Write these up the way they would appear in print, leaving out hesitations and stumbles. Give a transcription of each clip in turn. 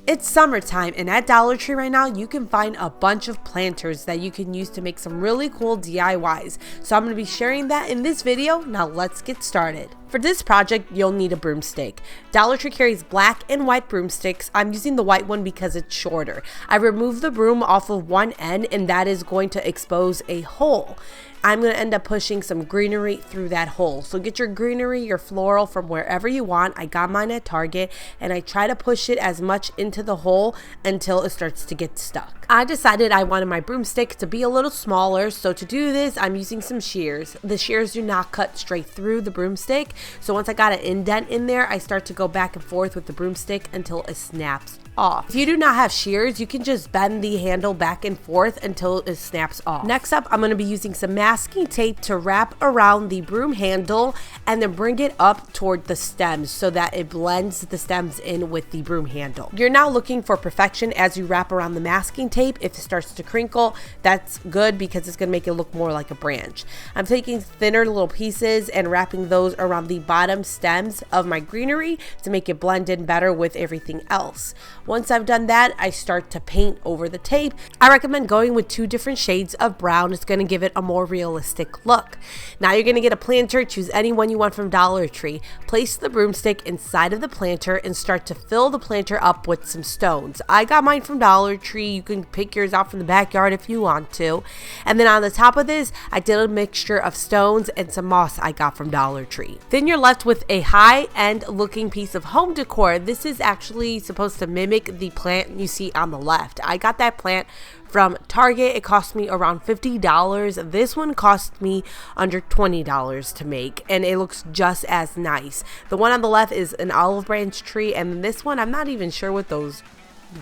It's summertime, and at Dollar Tree right now, you can find a bunch of planters that you can use to make some really cool DIYs. So I'm going to be sharing that in this video. Now let's get started. For this project, you'll need a broomstick. Dollar Tree carries black and white broomsticks. I'm using the white one because it's shorter. I removed the broom off of one end, and that is going to expose a hole. I'm going to end up pushing some greenery through that hole. So get your greenery, your floral from wherever you want. I got mine at Target, and I try to push it as much into the hole until it starts to get stuck. I decided I wanted my broomstick to be a little smaller, so to do this, I'm using some shears. The shears do not cut straight through the broomstick, so once I got an indent in there, I start to go back and forth with the broomstick until it snaps off. If you do not have shears, you can just bend the handle back and forth until it snaps off. Next up, I'm going to be using some masking tape to wrap around the broom handle and then bring it up toward the stems so that it blends the stems in with the broom handle. You're now looking for perfection as you wrap around the masking tape. If it starts to crinkle, that's good because it's going to make it look more like a branch. I'm taking thinner little pieces and wrapping those around the bottom stems of my greenery to make it blend in better with everything else. Once I've done that, I start to paint over the tape. I recommend going with 2 different shades of brown. It's going to give it a more realistic look. Now you're going to get a planter. Choose any one you want from Dollar Tree. Place the broomstick inside of the planter and start to fill the planter up with some stones. I got mine from Dollar Tree. You can pick yours out from the backyard if you want to. And then on the top of this, I did a mixture of stones and some moss I got from Dollar Tree. Then you're left with a high-end looking piece of home decor. This is actually supposed to mimic the plant you see on the left. I got that plant from Target. It cost me around $50. This one cost me under $20 to make, and it looks just as nice. The one on the left is an olive branch tree, and this one, I'm not even sure what those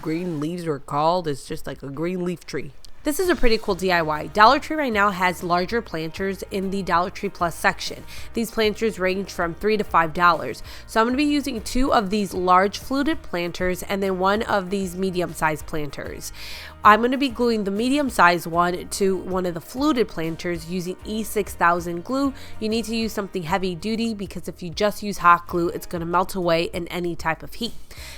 green leaves are called. It's just like a green leaf tree. This is a pretty cool DIY. Dollar Tree right now has larger planters in the Dollar Tree Plus section. These planters range from $3 to $5. So I'm going to be using 2 of these large fluted planters and then 1 of these medium-sized planters. I'm going to be gluing the medium-sized one to one of the fluted planters using E6000 glue. You need to use something heavy-duty because if you just use hot glue, it's going to melt away in any type of heat.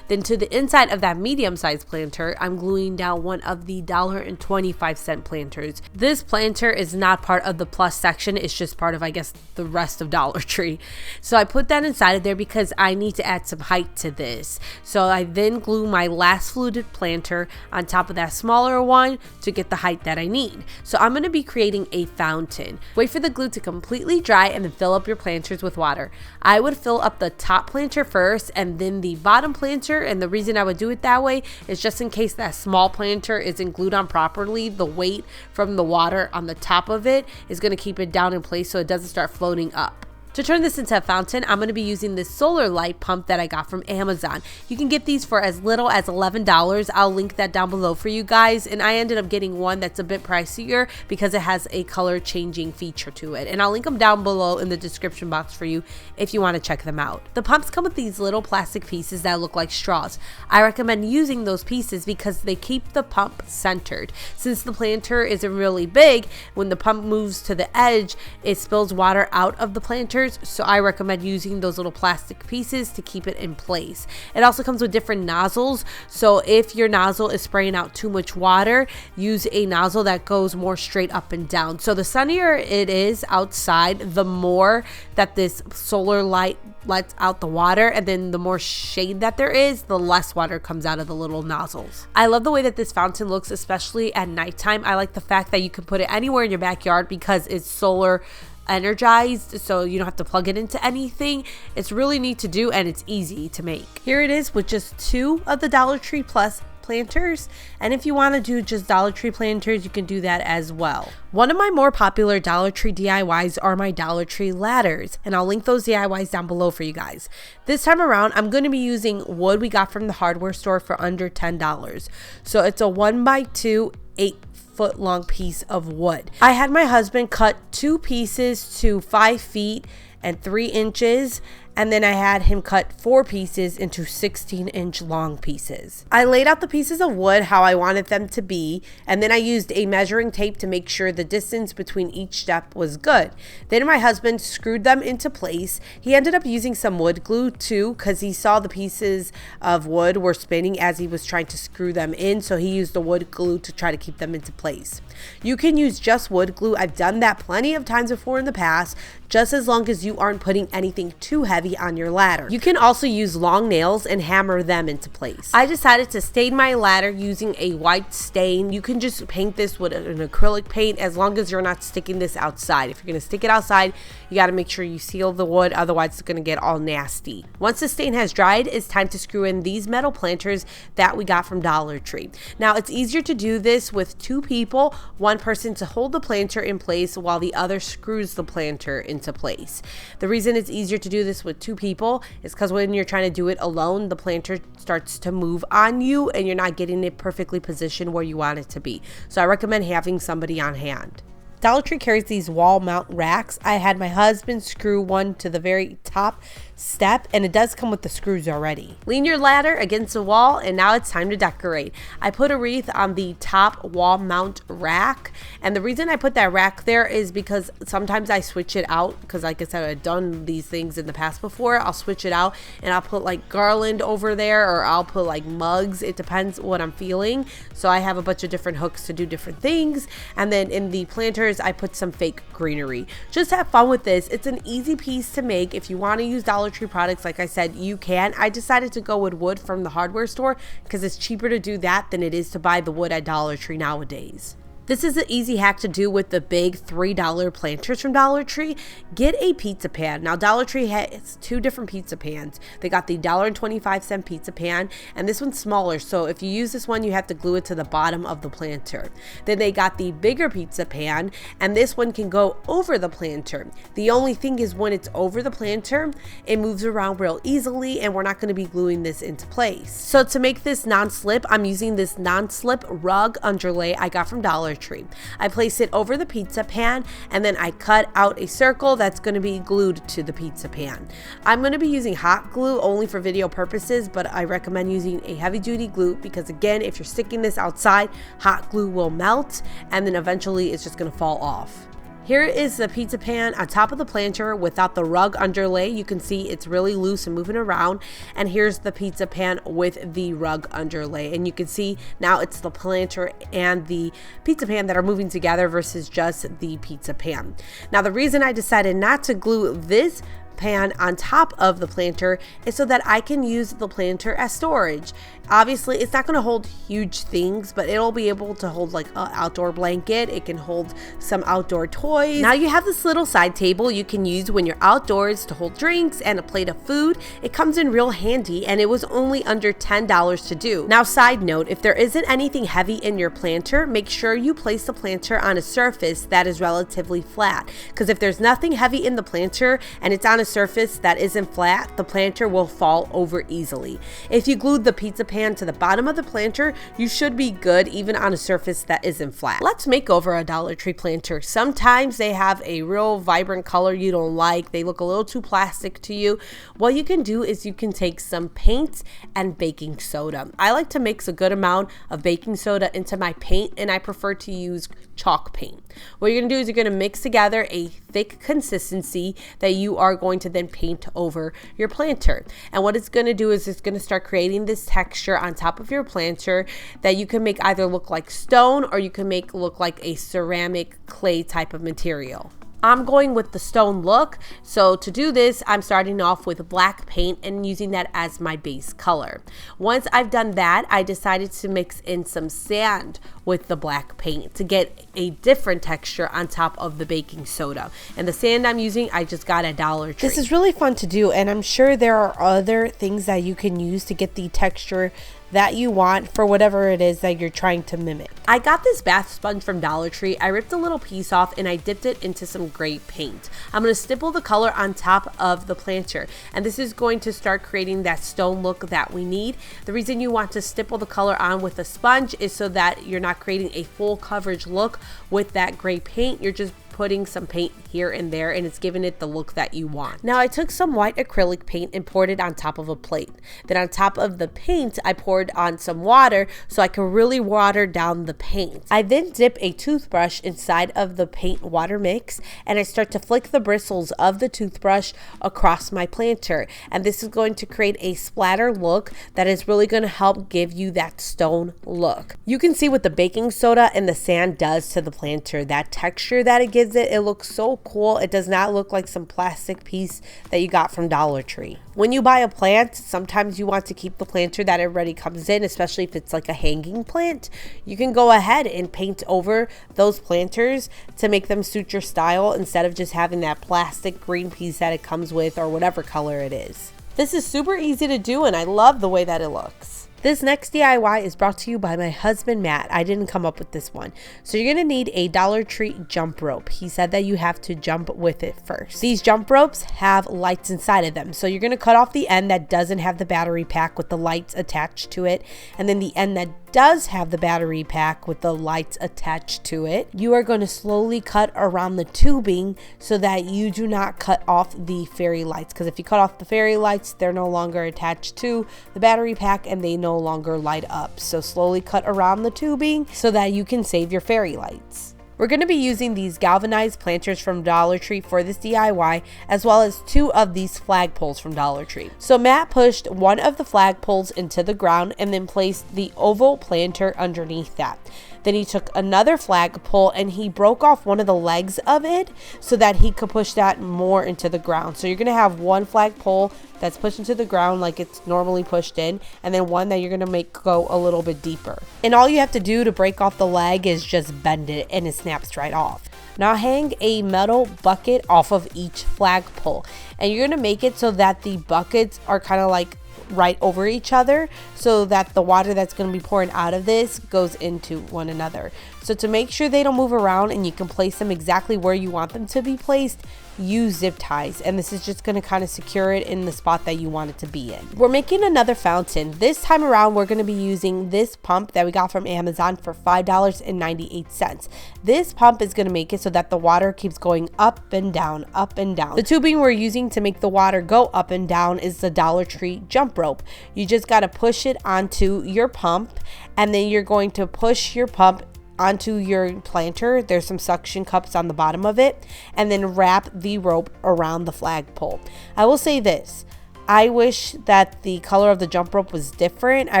Then to the inside of that medium-sized planter, I'm gluing down one of the $1.25 planters. This planter is not part of the Plus section. It's just part of, I guess, the rest of Dollar Tree. So I put that inside of there because I need to add some height to this. So I then glue my last fluted planter on top of that smaller one to get the height that I need. So I'm going to be creating a fountain. Wait for the glue to completely dry and then fill up your planters with water. I would fill up the top planter first and then the bottom planter, and the reason I would do it that way is just in case that small planter isn't glued on properly, the weight from the water on the top of it is going to keep it down in place so it doesn't start floating up. To turn this into a fountain, I'm going to be using this solar light pump that I got from Amazon. You can get these for as little as $11. I'll link that down below for you guys. And I ended up getting one that's a bit pricier because it has a color changing feature to it. And I'll link them down below in the description box for you if you want to check them out. The pumps come with these little plastic pieces that look like straws. I recommend using those pieces because they keep the pump centered. Since the planter isn't really big, when the pump moves to the edge, it spills water out of the planter. So I recommend using those little plastic pieces to keep it in place. It also comes with different nozzles. So if your nozzle is spraying out too much water, use a nozzle that goes more straight up and down. So the sunnier it is outside, the more that this solar light lets out the water, and then the more shade that there is, the less water comes out of the little nozzles. I love the way that this fountain looks, especially at nighttime. I like the fact that you can put it anywhere in your backyard because it's solar energized, so you don't have to plug it into anything. It's really neat to do and it's easy to make. Here it is with just 2 of the Dollar Tree Plus planters, and if you want to do just Dollar Tree planters, you can do that as well. One of my more popular Dollar Tree DIYs are my Dollar Tree ladders, and I'll link those DIYs down below for you guys. This time around, I'm going to be using wood we got from the hardware store for under $10. So it's a 1x2 8-foot long piece of wood. I had my husband cut 2 pieces to 5 feet and 3 inches, and then I had him cut 4 pieces into 16-inch long pieces. I laid out the pieces of wood how I wanted them to be, and then I used a measuring tape to make sure the distance between each step was good. Then my husband screwed them into place. He ended up using some wood glue too, because he saw the pieces of wood were spinning as he was trying to screw them in, so he used the wood glue to try to keep them into place. You can use just wood glue. I've done that plenty of times before in the past, just as long as you aren't putting anything too heavy on your ladder. You can also use long nails and hammer them into place. I decided to stain my ladder using a white stain. You can just paint this with an acrylic paint as long as you're not sticking this outside. If you're going to stick it outside, you got to make sure you seal the wood, otherwise it's going to get all nasty. Once the stain has dried, it's time to screw in these metal planters that we got from Dollar Tree. Now, it's easier to do this with 2 people, one person to hold the planter in place while the other screws the planter into place. The reason it's easier to do this with 2 people is because when you're trying to do it alone, the planter starts to move on you and you're not getting it perfectly positioned where you want it to be. So I recommend having somebody on hand. Dollar Tree carries these wall mount racks. I had my husband screw one to the very top step, and it does come with the screws already. Lean your ladder against the wall, and now it's time to decorate. I put a wreath on the top wall mount rack, and the reason I put that rack there is because sometimes I switch it out, because like I said, I've done these things in the past before. I'll switch it out and I'll put like garland over there, or I'll put like mugs. It depends what I'm feeling. So I have a bunch of different hooks to do different things. And then in the planters, I put some fake greenery. Just have fun with this. It's an easy piece to make. If you want to use Dollar Tree products, like I said, you can. I decided to go with wood from the hardware store because it's cheaper to do that than it is to buy the wood at Dollar Tree nowadays. This is an easy hack to do with the big $3 planters from Dollar Tree. Get a pizza pan. Now, Dollar Tree has 2 different pizza pans. They got the $1.25 pizza pan, and this one's smaller. So if you use this one, you have to glue it to the bottom of the planter. Then they got the bigger pizza pan, and this one can go over the planter. The only thing is when it's over the planter, it moves around real easily, and we're not going to be gluing this into place. So to make this non-slip, I'm using this non-slip rug underlay I got from Dollar Tree. I place it over the pizza pan, and then I cut out a circle that's going to be glued to the pizza pan. I'm going to be using hot glue only for video purposes, but I recommend using a heavy duty glue because, again, if you're sticking this outside, hot glue will melt and then eventually it's just going to fall off. Here is the pizza pan on top of the planter without the rug underlay. You can see it's really loose and moving around. And here's the pizza pan with the rug underlay. And you can see now it's the planter and the pizza pan that are moving together versus just the pizza pan. Now, the reason I decided not to glue this pan on top of the planter is so that I can use the planter as storage. Obviously, it's not going to hold huge things, but it'll be able to hold like an outdoor blanket. It can hold some outdoor toys. Now you have this little side table you can use when you're outdoors to hold drinks and a plate of food. It comes in real handy, and it was only under $10 to do. Now, side note, if there isn't anything heavy in your planter, make sure you place the planter on a surface that is relatively flat, because if there's nothing heavy in the planter and it's on a surface that isn't flat, the planter will fall over easily. If you glued the pizza pan to the bottom of the planter, you should be good even on a surface that isn't flat. Let's make over a Dollar Tree planter. Sometimes they have a real vibrant color you don't like. They look a little too plastic to you. What you can do is you can take some paint and baking soda. I like to mix a good amount of baking soda into my paint, and I prefer to use chalk paint. What you're going to do is you're going to mix together a thick consistency that you are going to then paint over your planter. And what it's going to do is it's going to start creating this texture on top of your planter that you can make either look like stone or you can make look like a ceramic clay type of material. I'm going with the stone look, so to do this, I'm starting off with black paint and using that as my base color. Once I've done that, I decided to mix in some sand with the black paint to get a different texture on top of the baking soda. And the sand I'm using, I just got at Dollar Tree. This is really fun to do, and I'm sure there are other things that you can use to get the texture that you want for whatever it is that you're trying to mimic. I got this bath sponge from Dollar Tree. I ripped a little piece off and I dipped it into some gray paint. I'm going to stipple the color on top of the planter, and this is going to start creating that stone look that we need. The reason you want to stipple the color on with a sponge is so that you're not creating a full coverage look with that gray paint. You're just putting some paint here and there, and it's giving it the look that you want. Now I took some white acrylic paint and poured it on top of a plate. Then on top of the paint, I poured on some water so I could really water down the paint. I then dip a toothbrush inside of the paint water mix, and I start to flick the bristles of the toothbrush across my planter. And this is going to create a splatter look that is really going to help give you that stone look. You can see what the baking soda and the sand does to the planter. That texture that it gives it looks so cool. It does not look like some plastic piece that you got from Dollar Tree. When you buy a plant, sometimes you want to keep the planter that already comes in, especially if it's like a hanging plant. You can go ahead and paint over those planters to make them suit your style instead of just having that plastic green piece that it comes with or whatever color it is. This is super easy to do, and I love the way that it looks. This next DIY is brought to you by my husband, Matt. I didn't come up with this one. So you're going to need a Dollar Tree jump rope. He said that you have to jump with it first. These jump ropes have lights inside of them. So you're going to cut off the end that doesn't have the battery pack with the lights attached to it. And then the end that does have the battery pack with the lights attached to it. You are going to slowly cut around the tubing so that you do not cut off the fairy lights. Because if you cut off the fairy lights, they're no longer attached to the battery pack and they no longer light up. So slowly cut around the tubing so that you can save your fairy lights. We're going to be using these galvanized planters from Dollar Tree for this DIY, as well as 2 of these flagpoles from Dollar Tree. So Matt pushed one of the flagpoles into the ground and then placed the oval planter underneath that. Then he took another flagpole and he broke off one of the legs of it so that he could push that more into the ground. So you're going to have one flagpole that's pushed into the ground like it's normally pushed in, and then one that you're going to make go a little bit deeper. And all you have to do to break off the leg is just bend it and it snaps right off. Now hang a metal bucket off of each flagpole, and you're going to make it so that the buckets are kind of like right over each other so that the water that's going to be pouring out of this goes into one another. So to make sure they don't move around and you can place them exactly where you want them to be placed, use zip ties, and this is just going to kind of secure it in the spot that you want it to be in. We're making another fountain. This time around we're going to be using this pump that we got from Amazon for $5.98. This pump is going to make it so that the water keeps going up and down, up and down. The tubing we're using to make the water go up and down is the Dollar Tree jump rope. You just got to push it onto your pump, and then you're going to push your pump onto your planter. There's some suction cups on the bottom of it, and then wrap the rope around the flagpole. I will say this, I wish that the color of the jump rope was different. I'd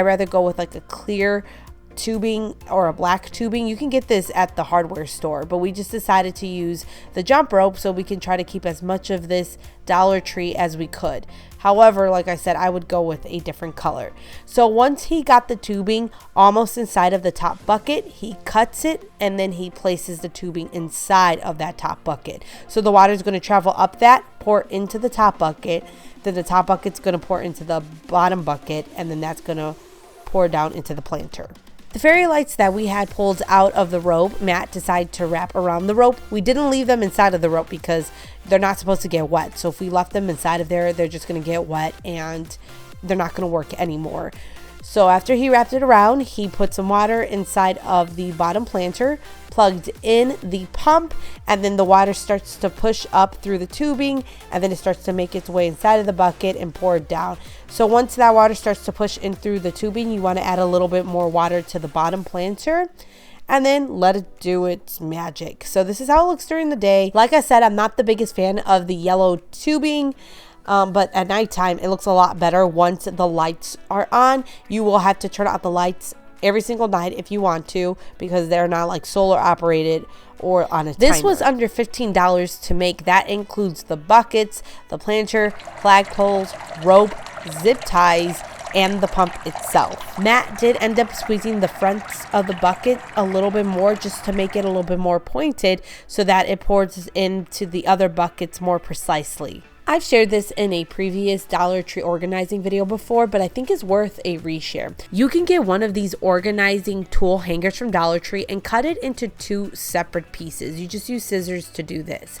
rather go with like a clear tubing or a black tubing. You can get this at the hardware store, but we just decided to use the jump rope so we can try to keep as much of this Dollar Tree as we could. However, like I said, I would go with a different color. So once he got the tubing almost inside of the top bucket, he cuts it and then he places the tubing inside of that top bucket. So the water is going to travel up that, pour into the top bucket, then the top bucket's going to pour into the bottom bucket, and then that's going to pour down into the planter. The fairy lights that we had pulled out of the rope, Matt decided to wrap around the rope. We didn't leave them inside of the rope because they're not supposed to get wet. So if we left them inside of there, they're just going to get wet and they're not going to work anymore. So after he wrapped it around, he put some water inside of the bottom planter, plugged in the pump, and then the water starts to push up through the tubing, and then it starts to make its way inside of the bucket and pour it down. So once that water starts to push in through the tubing, you want to add a little bit more water to the bottom planter, and then let it do its magic. So this is how it looks during the day. Like I said, I'm not the biggest fan of the yellow tubing. But at nighttime, it looks a lot better once the lights are on. You will have to turn out the lights every single night if you want to, because they're not like solar operated or on a timer. This was under $15 to make. That includes the buckets, the planter, flagpoles, rope, zip ties, and the pump itself. Matt did end up squeezing the fronts of the bucket a little bit more just to make it a little bit more pointed so that it pours into the other buckets more precisely. I've shared this in a previous Dollar Tree organizing video before, but I think it's worth a reshare. You can get one of these organizing tool hangers from Dollar Tree and cut it into 2 separate pieces. You just use scissors to do this.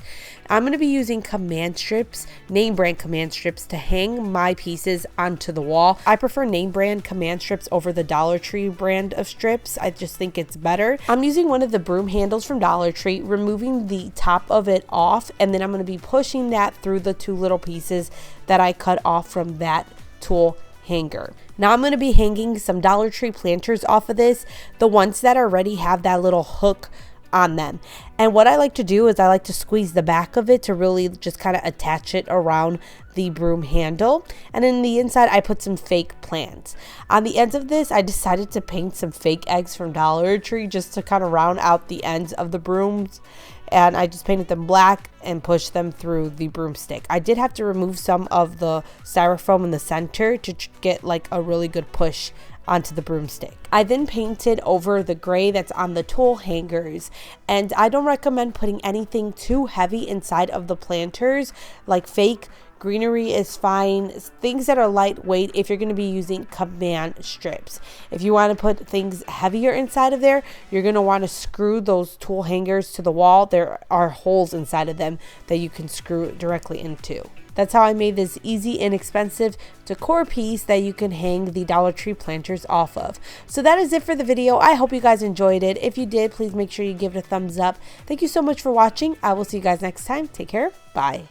I'm going to be using command strips, name brand command strips, to hang my pieces onto the wall. I prefer name brand command strips over the Dollar Tree brand of strips. I just think it's better. I'm using one of the broom handles from Dollar Tree, removing the top of it off, and then I'm going to be pushing that through the 2 little pieces that I cut off from that tool hanger. Now I'm going to be hanging some Dollar Tree planters off of this, the ones that already have that little hook on them. And what I like to do is I like to squeeze the back of it to really just kind of attach it around the broom handle. And in the inside, I put some fake plants. On the ends of this, I decided to paint some fake eggs from Dollar Tree just to kind of round out the ends of the brooms. And I just painted them black and pushed them through the broomstick. I did have to remove some of the styrofoam in the center to get like a really good push onto the broomstick. I then painted over the gray that's on the tool hangers, and I don't recommend putting anything too heavy inside of the planters. Like fake greenery is fine, things that are lightweight if you're going to be using command strips. If you want to put things heavier inside of there, you're going to want to screw those tool hangers to the wall. There are holes inside of them that you can screw directly into. That's how I made this easy, inexpensive decor piece that you can hang the Dollar Tree planters off of. So that is it for the video. I hope you guys enjoyed it. If you did, please make sure you give it a thumbs up. Thank you so much for watching. I will see you guys next time. Take care. Bye.